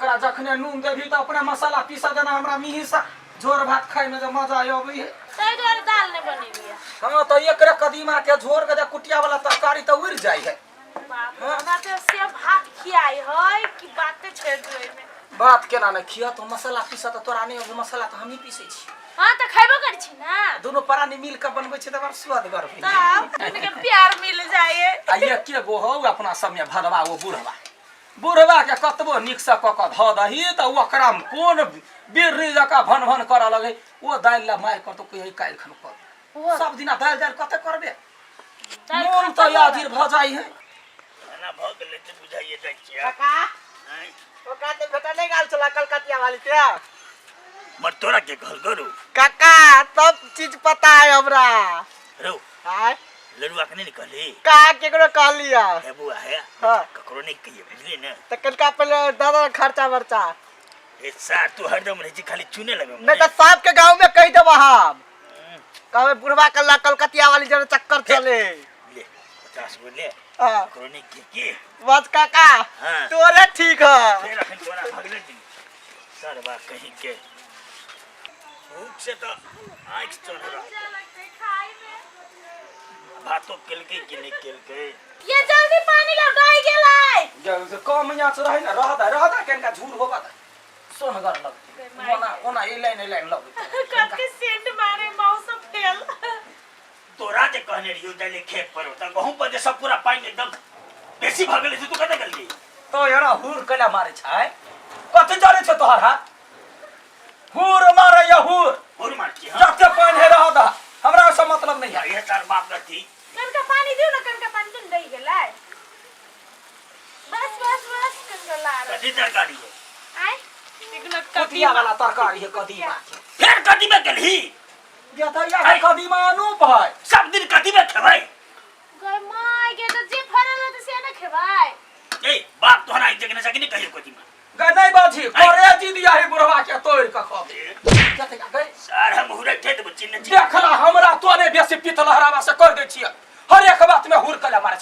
ओकरा जखने नून देबी त अपने मसाला पीसा देना हमरा मिहिसा झोर भात खाए में जो मजा आवे है तै द्वारे दाल नहीं बनेलिए। हां तो एकरे कदीमा के झोर के कुटिया वाला तरकारी त उड़ जाय है। बाप रे हमरा तो से भात खियाई है कि बाते छेड़ देई में। बात केना न खिया तो मसाला पीसा त तोरा नहीं हो मसाला त हम ही पीसे छी। हां त खैबो कर छी ना। दोनों प्राणी मिल के बनबै छै त बड़ स्वादगर होय। तब इनके प्यार मिल जाए। आ ये के गो हो अपना सब में भदवा वो बुढ़वा के कतबो निक से क ध दही त ओकरा में कोन बिररी जका भन भन कर लगे ओ दाल ला माय क तो कहि काल खन कर सब दिना दाल दाल कते करबे मन तो यादिर भ जाई है खाना भ गेले त बुझाइए जाइ छै काका ओ काते बेटा नहीं गाल चला कलकतिया वाली क्या मर तोरा के कहल करू काका सब चीज पता है हमरा रो हाय लड़ुआ के नहीं निकली का केकरो कह लिया है बुआ है हां ककरो नहीं कहिए बुझली ना त कलका पहले दादा खर्चा वर्चा ए सार तू हरदम रही खाली चुने लगे नहीं तो सब के गांव में कह देबो हम कहबे बुढ़वा कल्ला कलकतिया वाली जरा चक्कर चले ले 50 बोले हां ककरो नहीं के बस काका हां तोरे ठीक है फिर अखन तोरा भगले दिन सर बा कहीं के भूख से तो आंख चढ़ रहा भातो केल के नहीं केल के ये जल्दी पानी ला गाय गेलै जब कम याच रहे न रहदा केनका झूर होबा त सोनगर लग ओना ए लाइन लग कते सेंट मारे मौसम फेल तोरा जे कहने रियो जाले खेत पर त गहूं पर जे सब पूरा पानी एकदम बेसी भ गेले तू कते गलली तो यारा हुर कला मारे छै कते जाने छ तोहर हा हुर मारे या हुर मार की हां जते पानी है रहदा हमरा से मतलब नहीं है ये तार बाप रथी कनका पानी दियो ना कनका पानी तुम दई गेलै बस कनका ला कथी तरकारी है आय इगलो कटिया वाला तरकारी है कदीमा फिर कथी में गलही या त या कदीमा नु भाई सब दिन कथी में खेबै गय माय के त जे फरल त से न खेबै ए बाप तोहरा एक जगह न सकी नहीं कहियो कथी में ग नहीं बाजी करे जी दिया है बुढ़वा के तोड़ के खा दे जते गई सार हम हुरे खेत बच्ची न देखला हमरा तो ने बेसी पितल हरावा से कर दे छियै हर एक बात में हुर कला मारे